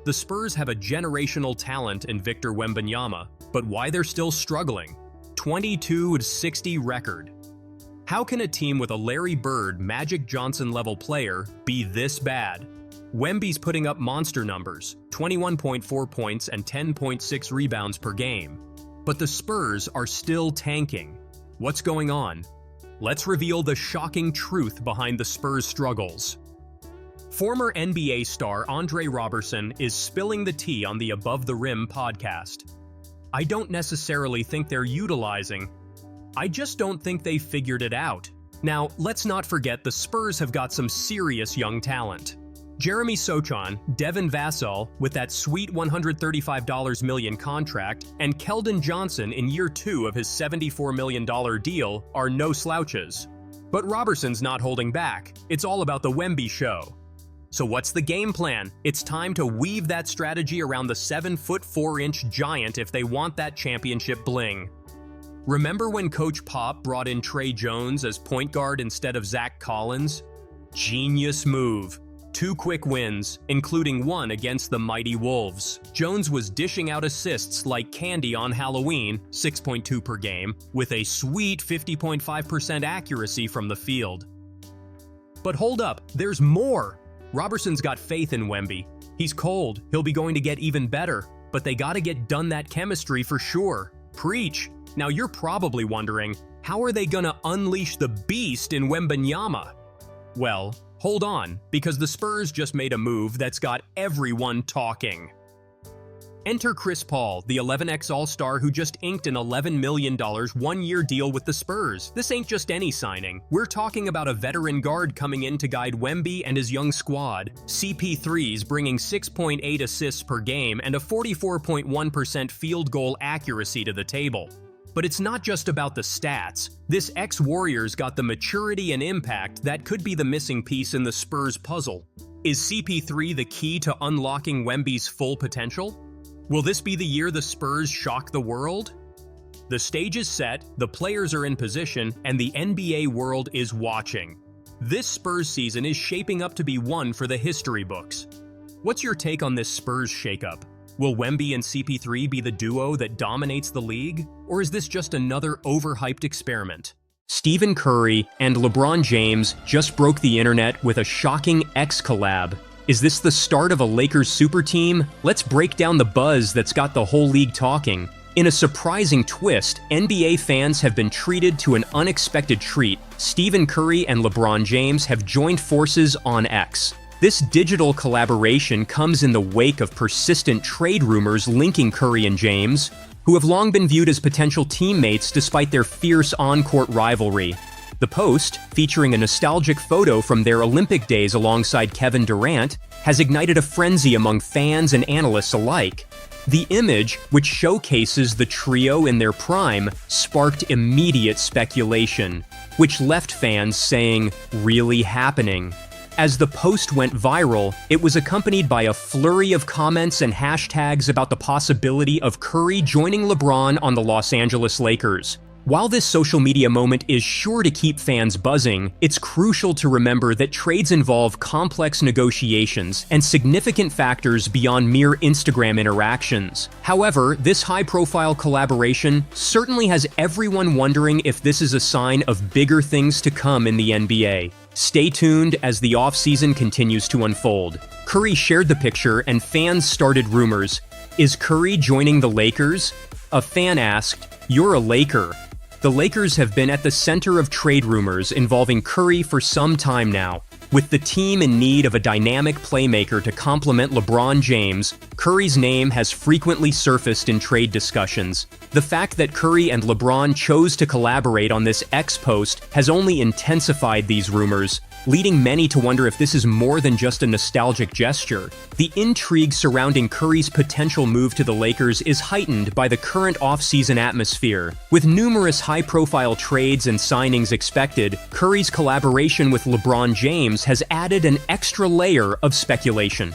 The Spurs have a generational talent in Victor Wembanyama, but why they're still struggling? 22-60 record. How can a team with a Larry Bird, Magic Johnson-level player be this bad? Wemby's putting up monster numbers, 21.4 points and 10.6 rebounds per game. But the Spurs are still tanking. What's going on? Let's reveal the shocking truth behind the Spurs' struggles. Former NBA star Andre Roberson is spilling the tea on the Above the Rim podcast. I don't necessarily think they're utilizing. I just don't think they figured it out. Now, let's not forget the Spurs have got some serious young talent. Jeremy Sochan, Devin Vassell with that sweet $135 million contract, and Keldon Johnson in year 2 of his $74 million deal are no slouches. But Roberson's not holding back. It's all about the Wemby show. So what's the game plan? It's time to weave that strategy around the 7'4" giant if they want that championship bling. Remember when Coach Pop brought in Trey Jones as point guard instead of Zach Collins? Genius move. 2 quick wins, including one against the mighty Wolves. Jones was dishing out assists like candy on Halloween, 6.2 per game, with a sweet 50.5% accuracy from the field. But hold up, there's more! Roberson's got faith in Wemby. He's cold, he'll be going to get even better, but they gotta get done that chemistry for sure. Preach! Now you're probably wondering, how are they gonna unleash the beast in Wembanyama? Well, hold on, because the Spurs just made a move that's got everyone talking. Enter Chris Paul, the 11X All-Star who just inked an $11 million one-year deal with the Spurs. This ain't just any signing. We're talking about a veteran guard coming in to guide Wemby and his young squad. CP3's bringing 6.8 assists per game and a 44.1% field goal accuracy to the table. But it's not just about the stats. This ex-Warrior's got the maturity and impact that could be the missing piece in the Spurs puzzle. Is CP3 the key to unlocking Wemby's full potential? Will this be the year the Spurs shock the world? The stage is set, the players are in position, and the NBA world is watching. This Spurs season is shaping up to be one for the history books. What's your take on this Spurs shakeup? Will Wemby and CP3 be the duo that dominates the league? Or is this just another overhyped experiment? Stephen Curry and LeBron James just broke the internet with a shocking X collab. Is this the start of a Lakers super team? Let's break down the buzz that's got the whole league talking. In a surprising twist, NBA fans have been treated to an unexpected treat. Stephen Curry and LeBron James have joined forces on X. This digital collaboration comes in the wake of persistent trade rumors linking Curry and James, who have long been viewed as potential teammates despite their fierce on-court rivalry. The post, featuring a nostalgic photo from their Olympic days alongside Kevin Durant, has ignited a frenzy among fans and analysts alike. The image, which showcases the trio in their prime, sparked immediate speculation, which left fans saying, "Really happening?" As the post went viral, it was accompanied by a flurry of comments and hashtags about the possibility of Curry joining LeBron on the Los Angeles Lakers. While this social media moment is sure to keep fans buzzing, it's crucial to remember that trades involve complex negotiations and significant factors beyond mere Instagram interactions. However, this high-profile collaboration certainly has everyone wondering if this is a sign of bigger things to come in the NBA. Stay tuned as the offseason continues to unfold. Curry shared the picture and fans started rumors. Is Curry joining the Lakers? A fan asked, "You're a Laker." The Lakers have been at the center of trade rumors involving Curry for some time now. With the team in need of a dynamic playmaker to complement LeBron James, Curry's name has frequently surfaced in trade discussions. The fact that Curry and LeBron chose to collaborate on this X post has only intensified these rumors, leading many to wonder if this is more than just a nostalgic gesture. The intrigue surrounding Curry's potential move to the Lakers is heightened by the current offseason atmosphere. With numerous high-profile trades and signings expected, Curry's collaboration with LeBron James has added an extra layer of speculation.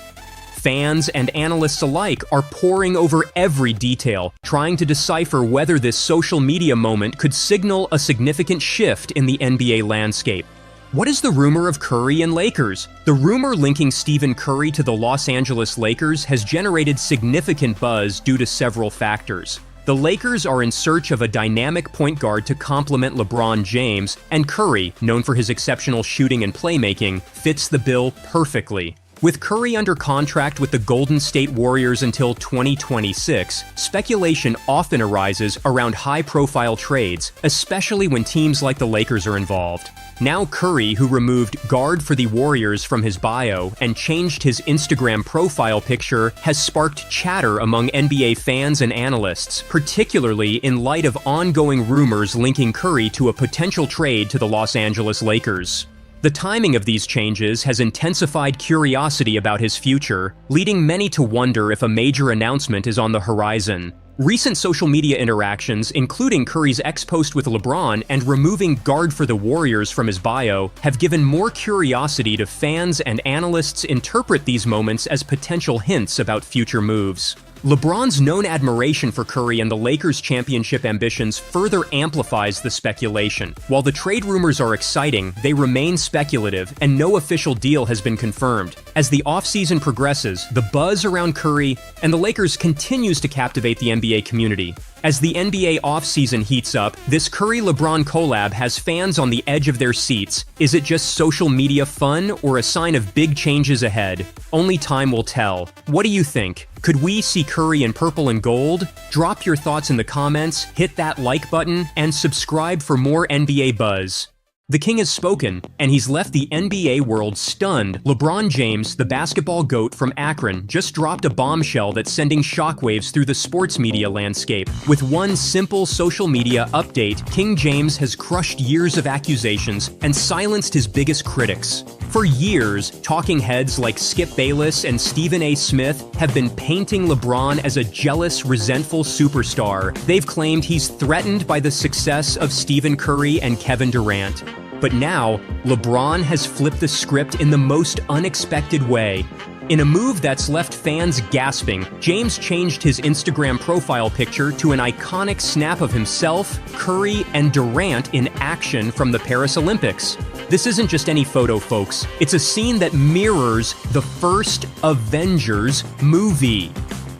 Fans and analysts alike are poring over every detail, trying to decipher whether this social media moment could signal a significant shift in the NBA landscape. What is the rumor of Curry and Lakers? The rumor linking Stephen Curry to the Los Angeles Lakers has generated significant buzz due to several factors. The Lakers are in search of a dynamic point guard to complement LeBron James, and Curry, known for his exceptional shooting and playmaking, fits the bill perfectly. With Curry under contract with the Golden State Warriors until 2026, speculation often arises around high-profile trades, especially when teams like the Lakers are involved. Now Curry, who removed "guard for the Warriors" from his bio and changed his Instagram profile picture, has sparked chatter among NBA fans and analysts, particularly in light of ongoing rumors linking Curry to a potential trade to the Los Angeles Lakers. The timing of these changes has intensified curiosity about his future, leading many to wonder if a major announcement is on the horizon. Recent social media interactions, including Curry's ex-post with LeBron and removing "guard for the Warriors" from his bio, have given more curiosity to fans, and analysts interpret these moments as potential hints about future moves. LeBron's known admiration for Curry and the Lakers' championship ambitions further amplifies the speculation. While the trade rumors are exciting, they remain speculative, and no official deal has been confirmed. As the offseason progresses, the buzz around Curry and the Lakers continues to captivate the NBA community. As the NBA offseason heats up, this Curry-LeBron collab has fans on the edge of their seats. Is it just social media fun or a sign of big changes ahead? Only time will tell. What do you think? Could we see Curry in purple and gold? Drop your thoughts in the comments, hit that like button, and subscribe for more NBA buzz. The king has spoken, and he's left the NBA world stunned. LeBron James, the basketball GOAT from Akron, just dropped a bombshell that's sending shockwaves through the sports media landscape. With one simple social media update, King James has crushed years of accusations and silenced his biggest critics. For years, talking heads like Skip Bayless and Stephen A. Smith have been painting LeBron as a jealous, resentful superstar. They've claimed he's threatened by the success of Stephen Curry and Kevin Durant. But now, LeBron has flipped the script in the most unexpected way. In a move that's left fans gasping, James changed his Instagram profile picture to an iconic snap of himself, Curry, and Durant in action from the Paris Olympics. This isn't just any photo, folks. It's a scene that mirrors the first Avengers movie.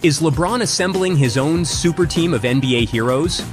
Is LeBron assembling his own super team of NBA heroes?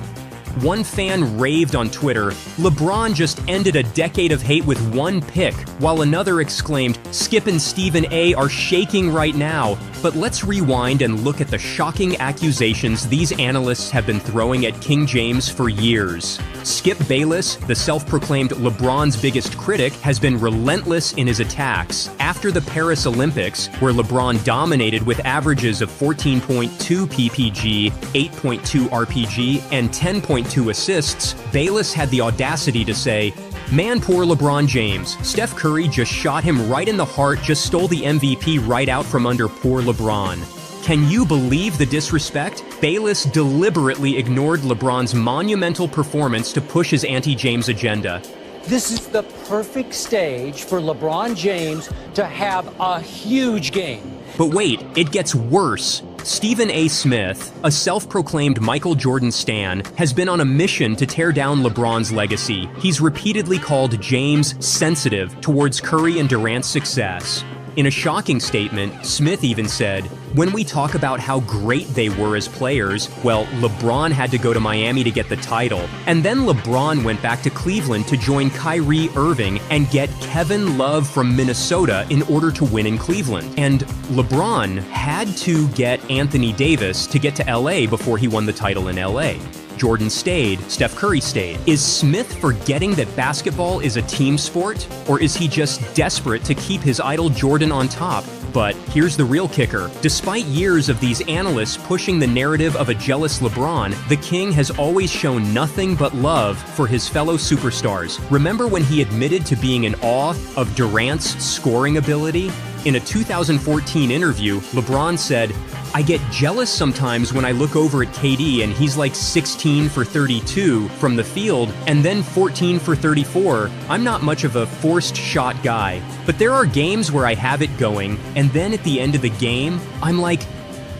One fan raved on Twitter, "LeBron just ended a decade of hate with one pick," while another exclaimed, "Skip and Stephen A are shaking right now." But let's rewind and look at the shocking accusations these analysts have been throwing at King James for years. Skip Bayless, the self-proclaimed LeBron's biggest critic, has been relentless in his attacks. After the Paris Olympics, where LeBron dominated with averages of 14.2 PPG, 8.2 RPG, and 10.2 assists, Bayless had the audacity to say, "Man, poor LeBron James. Steph Curry just shot him right in the heart, just stole the MVP right out from under poor LeBron." Can you believe the disrespect? Bayless deliberately ignored LeBron's monumental performance to push his anti-James agenda. This is the perfect stage for LeBron James to have a huge game. But wait, it gets worse. Stephen A. Smith, a self-proclaimed Michael Jordan stan, has been on a mission to tear down LeBron's legacy. He's repeatedly called James sensitive towards Curry and Durant's success. In a shocking statement, Smith even said, "When we talk about how great they were as players, well, LeBron had to go to Miami to get the title. And then LeBron went back to Cleveland to join Kyrie Irving and get Kevin Love from Minnesota in order to win in Cleveland. And LeBron had to get Anthony Davis to get to LA before he won the title in LA. Jordan stayed, Steph Curry stayed. Is Smith forgetting that basketball is a team sport? Or is he just desperate to keep his idol Jordan on top? But here's the real kicker. Despite years of these analysts pushing the narrative of a jealous LeBron, the King has always shown nothing but love for his fellow superstars. Remember when he admitted to being in awe of Durant's scoring ability? In a 2014 interview, LeBron said, "I get jealous sometimes when I look over at KD and he's like 16 for 32 from the field and then 14 for 34. I'm not much of a forced shot guy. But there are games where I have it going, and then at the end of the game, I'm like,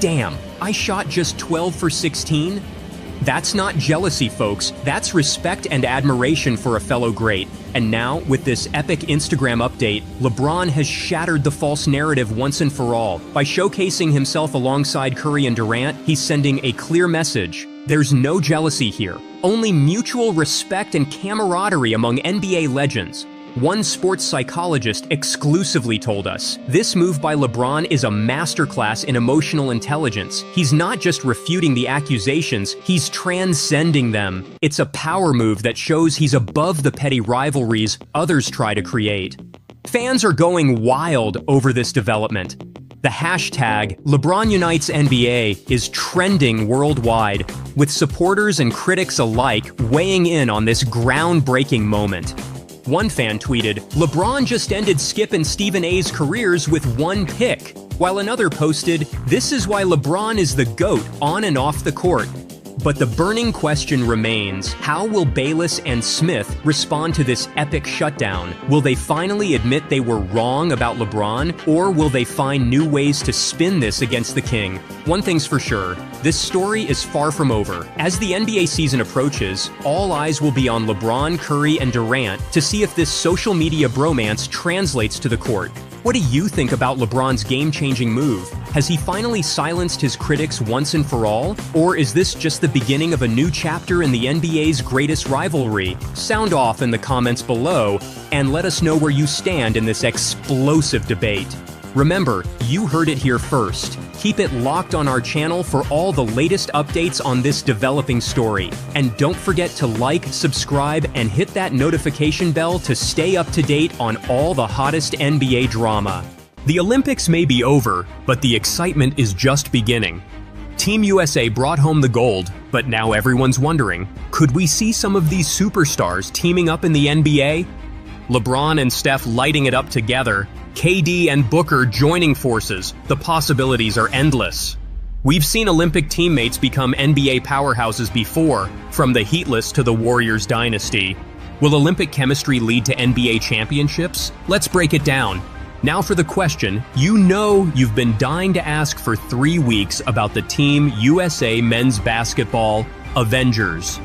damn, I shot just 12 for 16? That's not jealousy, folks. That's respect and admiration for a fellow great. And now, with this epic Instagram update, LeBron has shattered the false narrative once and for all. By showcasing himself alongside Curry and Durant, he's sending a clear message. There's no jealousy here, only mutual respect and camaraderie among NBA legends. One sports psychologist exclusively told us, this move by LeBron is a masterclass in emotional intelligence. He's not just refuting the accusations, he's transcending them. It's a power move that shows he's above the petty rivalries others try to create. Fans are going wild over this development. The hashtag LeBronUnitesNBA is trending worldwide, with supporters and critics alike weighing in on this groundbreaking moment. One fan tweeted, "LeBron just ended Skip and Stephen A's careers with one pick," while another posted, "This is why LeBron is the GOAT on and off the court." But the burning question remains, how will Bayless and Smith respond to this epic shutdown? Will they finally admit they were wrong about LeBron, or will they find new ways to spin this against the king? One thing's for sure, this story is far from over. As the NBA season approaches, all eyes will be on LeBron, Curry, and Durant to see if this social media bromance translates to the court. What do you think about LeBron's game-changing move? Has he finally silenced his critics once and for all? Or is this just the beginning of a new chapter in the NBA's greatest rivalry? Sound off in the comments below and let us know where you stand in this explosive debate. Remember, you heard it here first. Keep it locked on our channel for all the latest updates on this developing story. And don't forget to like, subscribe, and hit that notification bell to stay up to date on all the hottest NBA drama. The Olympics may be over, but the excitement is just beginning. Team USA brought home the gold, but now everyone's wondering, could we see some of these superstars teaming up in the NBA? LeBron and Steph lighting it up together, KD and Booker joining forces, the possibilities are endless. We've seen Olympic teammates become NBA powerhouses before, from the Heatless to the Warriors dynasty. Will Olympic chemistry lead to NBA championships? Let's break it down. Now for the question you know you've been dying to ask for 3 weeks about the Team USA men's basketball Avengers.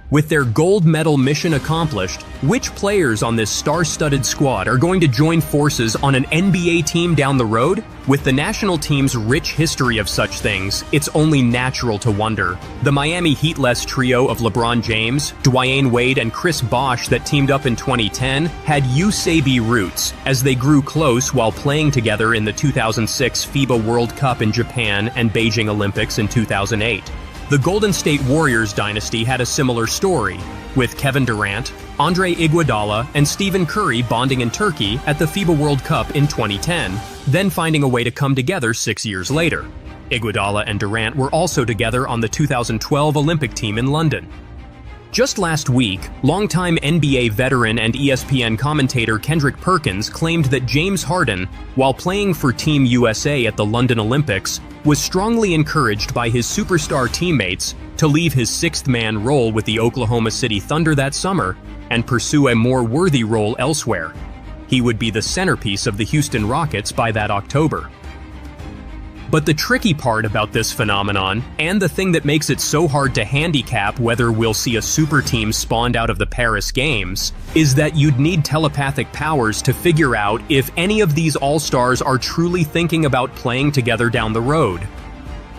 With their gold medal mission accomplished, which players on this star-studded squad are going to join forces on an NBA team down the road? With the national team's rich history of such things, it's only natural to wonder. The Miami Heat-less trio of LeBron James, Dwyane Wade, and Chris Bosh that teamed up in 2010 had USAB roots, as they grew close while playing together in the 2006 FIBA World Cup in Japan and Beijing Olympics in 2008. The Golden State Warriors dynasty had a similar story, with Kevin Durant, Andre Iguodala, and Stephen Curry bonding in Turkey at the FIBA World Cup in 2010, then finding a way to come together 6 years later. Iguodala and Durant were also together on the 2012 Olympic team in London. Just last week, longtime NBA veteran and ESPN commentator Kendrick Perkins claimed that James Harden, while playing for Team USA at the London Olympics, was strongly encouraged by his superstar teammates to leave his sixth-man role with the Oklahoma City Thunder that summer and pursue a more worthy role elsewhere. He would be the centerpiece of the Houston Rockets by that October. But the tricky part about this phenomenon, and the thing that makes it so hard to handicap whether we'll see a super team spawned out of the Paris Games, is that you'd need telepathic powers to figure out if any of these all-stars are truly thinking about playing together down the road.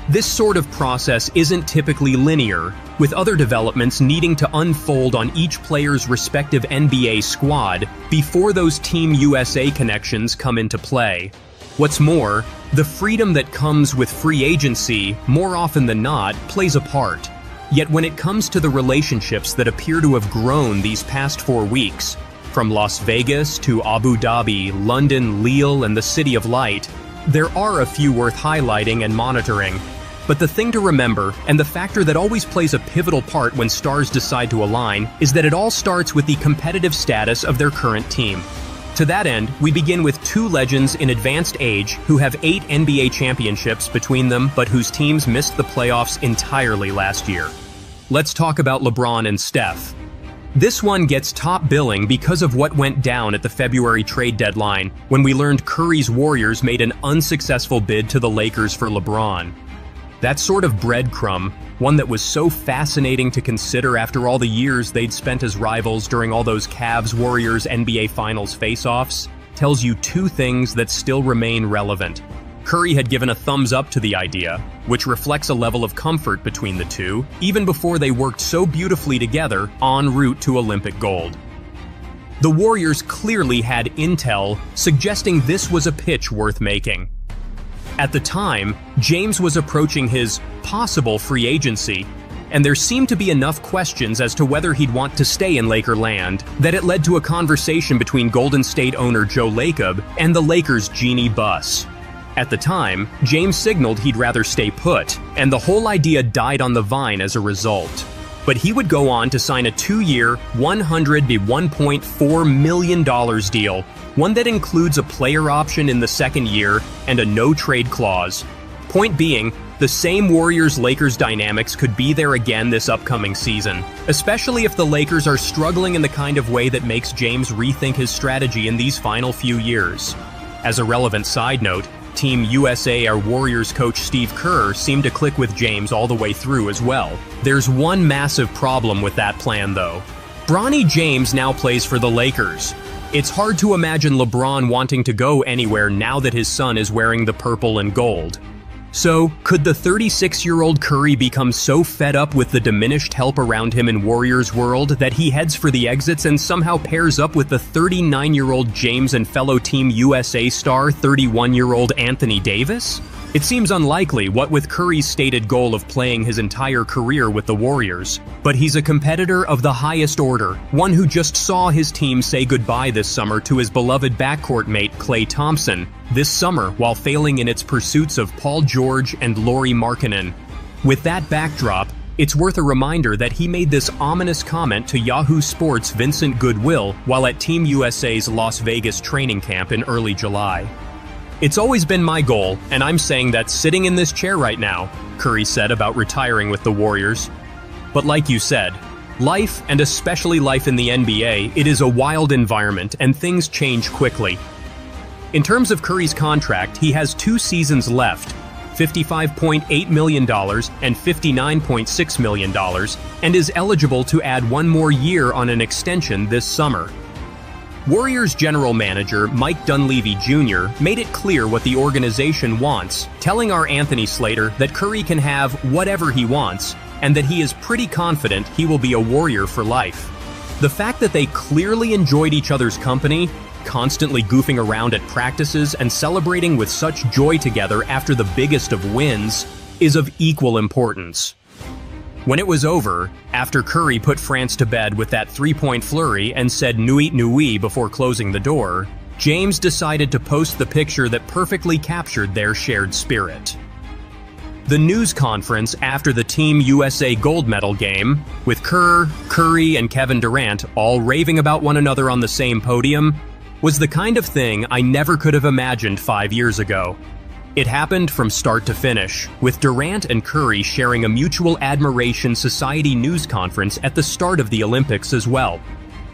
This sort of process isn't typically linear, with other developments needing to unfold on each player's respective NBA squad before those Team USA connections come into play. What's more, the freedom that comes with free agency, more often than not, plays a part. Yet when it comes to the relationships that appear to have grown these past 4 weeks, from Las Vegas to Abu Dhabi, London, Lille, and the City of Light, there are a few worth highlighting and monitoring. But the thing to remember, and the factor that always plays a pivotal part when stars decide to align, is that it all starts with the competitive status of their current team. To that end, we begin with 2 legends in advanced age who have 8 NBA championships between them but whose teams missed the playoffs entirely last year. Let's talk about LeBron and Steph. This one gets top billing because of what went down at the February trade deadline when we learned Curry's Warriors made an unsuccessful bid to the Lakers for LeBron. That sort of breadcrumb, one that was so fascinating to consider after all the years they'd spent as rivals during all those Cavs-Warriors NBA Finals face-offs, tells you two things that still remain relevant. Curry had given a thumbs up to the idea, which reflects a level of comfort between the two, even before they worked so beautifully together en route to Olympic gold. The Warriors clearly had intel suggesting this was a pitch worth making. At the time, James was approaching his possible free agency, and there seemed to be enough questions as to whether he'd want to stay in Lakerland that it led to a conversation between Golden State owner Joe Lacob and the Lakers' Jeannie Buss. At the time, James signaled he'd rather stay put, and the whole idea died on the vine as a result. But he would go on to sign a 2-year, $101.4 million deal, one that includes a player option in the second year and a no-trade clause. Point being, the same Warriors-Lakers dynamics could be there again this upcoming season, especially if the Lakers are struggling in the kind of way that makes James rethink his strategy in these final few years. As a relevant side note, Team USA, our Warriors coach Steve Kerr, seemed to click with James all the way through as well. There's one massive problem with that plan, though. Bronny James now plays for the Lakers. It's hard to imagine LeBron wanting to go anywhere now that his son is wearing the purple and gold. So, could the 36-year-old Curry become so fed up with the diminished help around him in Warriors world that he heads for the exits and somehow pairs up with the 39-year-old James and fellow Team USA star 31-year-old Anthony Davis? It seems unlikely, what with Curry's stated goal of playing his entire career with the Warriors. But he's a competitor of the highest order, one who just saw his team say goodbye this summer to his beloved backcourt mate Klay Thompson, this summer while failing in its pursuits of Paul George and Lauri Markkanen. With that backdrop, it's worth a reminder that he made this ominous comment to Yahoo Sports' Vincent Goodwill while at Team USA's Las Vegas training camp in early July. "It's always been my goal, and I'm saying that sitting in this chair right now," Curry said about retiring with the Warriors. But like you said, life, and especially life in the NBA, it is a wild environment and things change quickly. In terms of Curry's contract, he has 2 seasons left, $55.8 million and $59.6 million, and is eligible to add 1 more year on an extension this summer. Warriors general manager Mike Dunleavy Jr. made it clear what the organization wants, telling our Anthony Slater that Curry can have whatever he wants, and that he is pretty confident he will be a Warrior for life. The fact that they clearly enjoyed each other's company, constantly goofing around at practices and celebrating with such joy together after the biggest of wins, is of equal importance. When it was over, after Curry put France to bed with that 3-point flurry and said "Nuit Nuit" before closing the door, James decided to post the picture that perfectly captured their shared spirit. The news conference after the Team USA gold medal game, with Kerr, Curry, and Kevin Durant all raving about one another on the same podium, was the kind of thing I never could have imagined 5 years ago. It happened from start to finish, with Durant and Curry sharing a Mutual Admiration Society news conference at the start of the Olympics as well.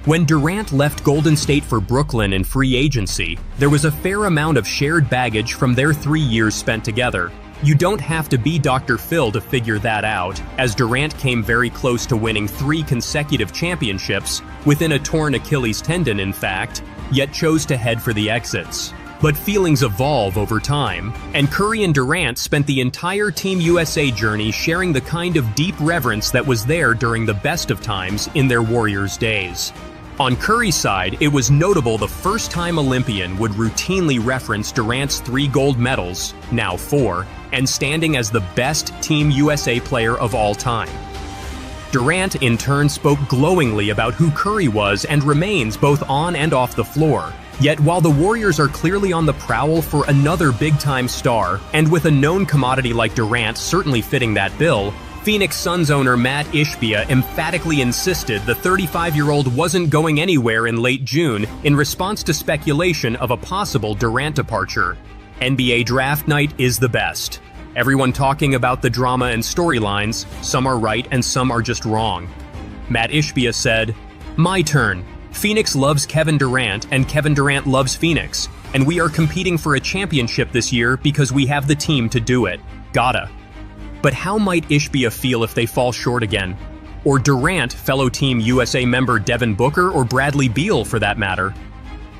When Durant left Golden State for Brooklyn in free agency, there was a fair amount of shared baggage from their 3 years spent together. You don't have to be Dr. Phil to figure that out, as Durant came very close to winning 3 consecutive championships, within a torn Achilles tendon in fact, yet chose to head for the exits. But feelings evolve over time, and Curry and Durant spent the entire Team USA journey sharing the kind of deep reverence that was there during the best of times in their Warriors days. On Curry's side, it was notable the first-time Olympian would routinely reference Durant's 3 gold medals, now 4, and standing as the best Team USA player of all time. Durant, in turn, spoke glowingly about who Curry was and remains both on and off the floor. Yet while the Warriors are clearly on the prowl for another big-time star, and with a known commodity like Durant certainly fitting that bill, Phoenix Suns owner Matt Ishbia emphatically insisted the 35-year-old wasn't going anywhere in late June in response to speculation of a possible Durant departure. NBA draft night is the best. Everyone talking about the drama and storylines, some are right and some are just wrong. Matt Ishbia said, "My turn. Phoenix loves Kevin Durant and Kevin Durant loves Phoenix, and we are competing for a championship this year because we have the team to do it. Gotta." But how might Ishbia feel if they fall short again? Or Durant, fellow Team USA member Devin Booker, or Bradley Beal for that matter?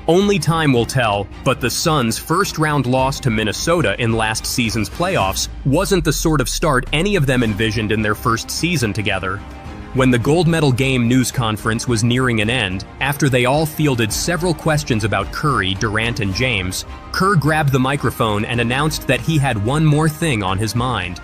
Only time will tell, but the Suns' first-round loss to Minnesota in last season's playoffs wasn't the sort of start any of them envisioned in their first season together. When the Gold Medal Game news conference was nearing an end, after they all fielded several questions about Curry, Durant, and James, Kerr grabbed the microphone and announced that he had one more thing on his mind.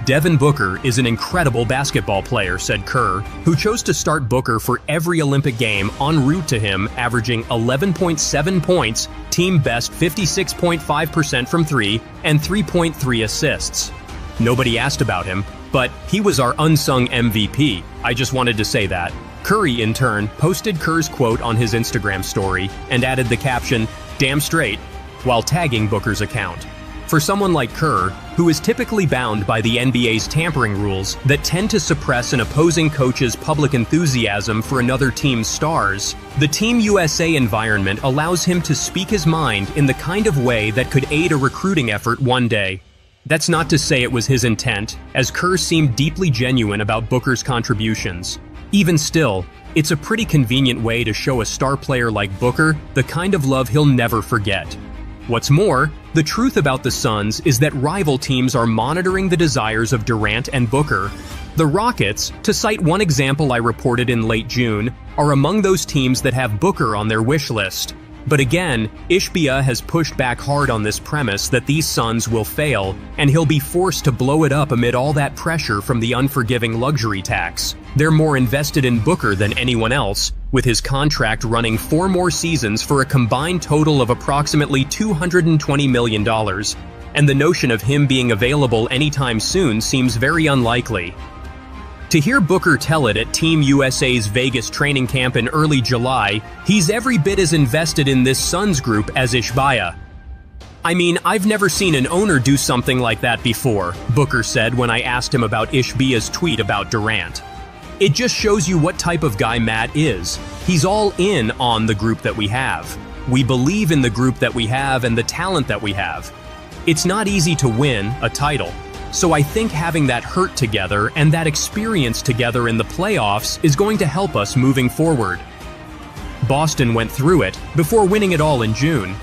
Devin Booker is an incredible basketball player, said Kerr, who chose to start Booker for every Olympic game en route to him, averaging 11.7 points, team best 56.5% from three, and 3.3 assists. Nobody asked about him, but he was our unsung MVP. I just wanted to say that. Curry, in turn, posted Kerr's quote on his Instagram story and added the caption, "Damn straight," while tagging Booker's account. For someone like Kerr, who is typically bound by the NBA's tampering rules that tend to suppress an opposing coach's public enthusiasm for another team's stars, the Team USA environment allows him to speak his mind in the kind of way that could aid a recruiting effort one day. That's not to say it was his intent, as Kerr seemed deeply genuine about Booker's contributions. Even still, it's a pretty convenient way to show a star player like Booker the kind of love he'll never forget. What's more, the truth about the Suns is that rival teams are monitoring the desires of Durant and Booker. The Rockets, to cite one example I reported in late June, are among those teams that have Booker on their wish list. But again, Ishbia has pushed back hard on this premise that these Suns will fail, and he'll be forced to blow it up amid all that pressure from the unforgiving luxury tax. They're more invested in Booker than anyone else, with his contract running 4 more seasons for a combined total of approximately $220 million, and the notion of him being available anytime soon seems very unlikely. To hear Booker tell it at Team USA's Vegas training camp in early July, he's every bit as invested in this Suns group as Ishbia. "I mean, I've never seen an owner do something like that before," Booker said when I asked him about Ishbia's tweet about Durant. "It just shows you what type of guy Matt is. He's all in on the group that we have. We believe in the group that we have and the talent that we have. It's not easy to win a title. So I think having that hurt together and that experience together in the playoffs is going to help us moving forward." Boston went through it before winning it all in June.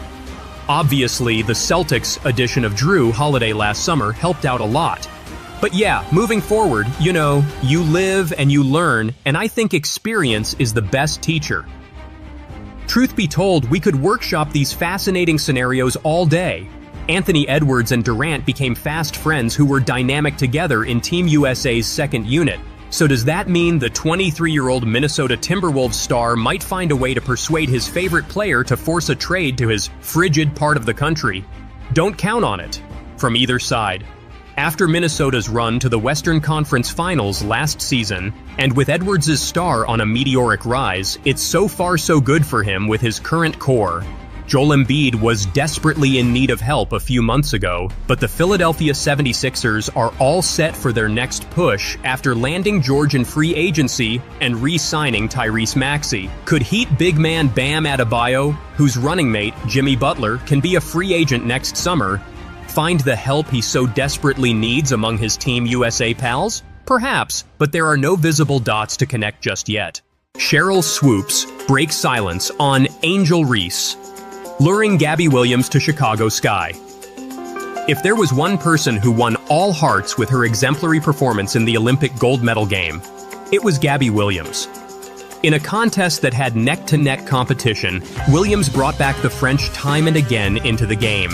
Obviously, the Celtics' addition of Drew Holiday last summer helped out a lot. But yeah, moving forward, you know, you live and you learn, and I think experience is the best teacher. Truth be told, we could workshop these fascinating scenarios all day. Anthony Edwards and Durant became fast friends who were dynamic together in Team USA's second unit. So does that mean the 23-year-old Minnesota Timberwolves star might find a way to persuade his favorite player to force a trade to his frigid part of the country? Don't count on it, from either side. After Minnesota's run to the Western Conference Finals last season, and with Edwards' star on a meteoric rise, it's so far so good for him with his current core. Joel Embiid was desperately in need of help a few months ago, but the Philadelphia 76ers are all set for their next push after landing George in free agency and re-signing Tyrese Maxey. Could Heat big man Bam Adebayo, whose running mate, Jimmy Butler, can be a free agent next summer, find the help he so desperately needs among his Team USA pals? Perhaps, but there are no visible dots to connect just yet. Cheryl Swoops breaks silence on Angel Reese, luring Gabby Williams to Chicago Sky. If there was one person who won all hearts with her exemplary performance in the Olympic gold medal game, it was Gabby Williams. In a contest that had neck-to-neck competition, Williams brought back the French time and again into the game.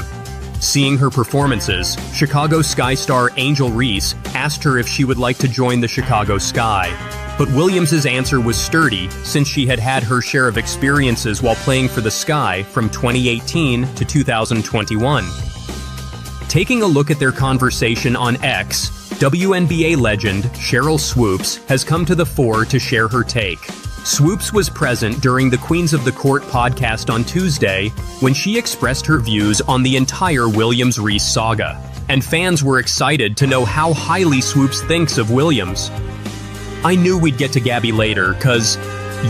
Seeing her performances, Chicago Sky star Angel Reese asked her if she would like to join the Chicago Sky. But Williams' answer was sturdy, since she had had her share of experiences while playing for the Sky from 2018 to 2021. Taking a look at their conversation on X, WNBA legend Cheryl Swoops has come to the fore to share her take. Swoops was present during the Queens of the Court podcast on Tuesday when she expressed her views on the entire Williams-Reese saga, and fans were excited to know how highly Swoops thinks of Williams. "I knew we'd get to Gabby later, cause,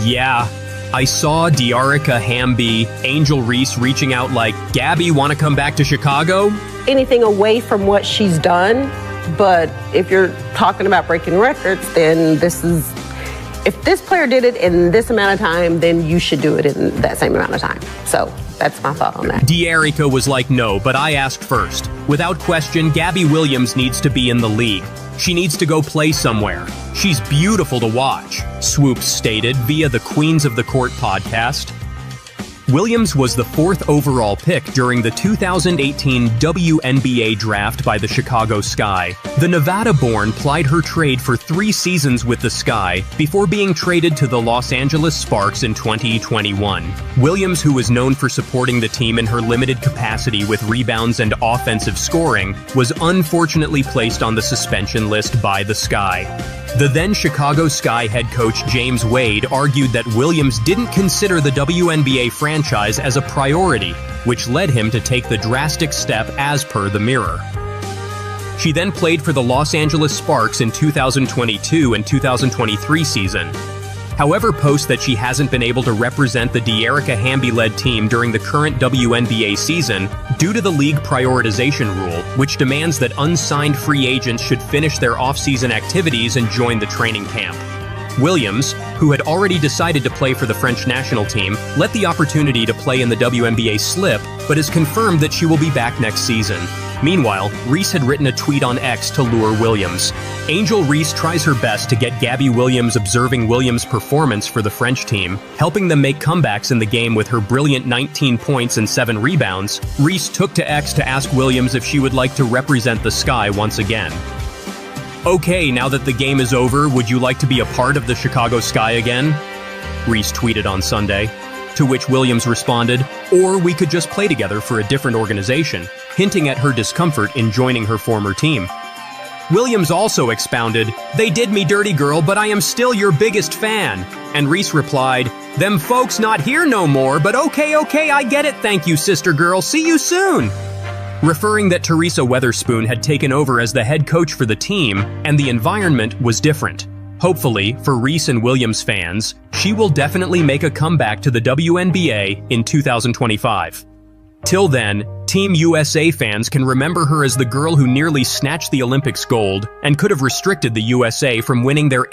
yeah, I saw Diarika Hamby, Angel Reese reaching out like, 'Gabby, wanna come back to Chicago?' Anything away from what she's done But if you're talking about breaking records, then if this player did it in this amount of time, then you should do it in that same amount of time. So that's my thought on that. De'Erica was like, no, but I asked first. Without question, Gabby Williams needs to be in the league. She needs to go play somewhere. She's beautiful to watch, Swoops stated via the Queens of the Court podcast. Williams was the 4th overall pick during the 2018 WNBA draft by the Chicago Sky. The Nevada-born plied her trade for 3 seasons with the Sky before being traded to the Los Angeles Sparks in 2021. Williams, who was known for supporting the team in her limited capacity with rebounds and offensive scoring, was unfortunately placed on the suspension list by the Sky. The then Chicago Sky head coach James Wade argued that Williams didn't consider the WNBA franchise as a priority, which led him to take the drastic step as per the Mirror. She then played for the Los Angeles Sparks in 2022 and 2023 season. However, posts that she hasn't been able to represent the De'Erica Hamby-led team during the current WNBA season due to the league prioritization rule, which demands that unsigned free agents should finish their off-season activities and join the training camp. Williams, who had already decided to play for the French national team, let the opportunity to play in the WNBA slip, but has confirmed that she will be back next season. Meanwhile, Reese had written a tweet on X to lure Williams. Angel Reese tries her best to get Gabby Williams observing Williams' performance for the French team, helping them make comebacks in the game with her brilliant 19 points and 7 rebounds. Reese took to X to ask Williams if she would like to represent the Sky once again. Okay, now that the game is over, would you like to be a part of the Chicago Sky again? Reese tweeted on Sunday. To which Williams responded, or we could just play together for a different organization, hinting at her discomfort in joining her former team. Williams also expounded, they did me dirty, girl, but I am still your biggest fan. And Reese replied, them folks not here no more, but okay, I get it, thank you, sister girl, see you soon. Referring that Teresa Weatherspoon had taken over as the head coach for the team, and the environment was different. Hopefully, for Reese and Williams fans, she will definitely make a comeback to the WNBA in 2025. Till then, Team USA fans can remember her as the girl who nearly snatched the Olympics gold and could have restricted the USA from winning their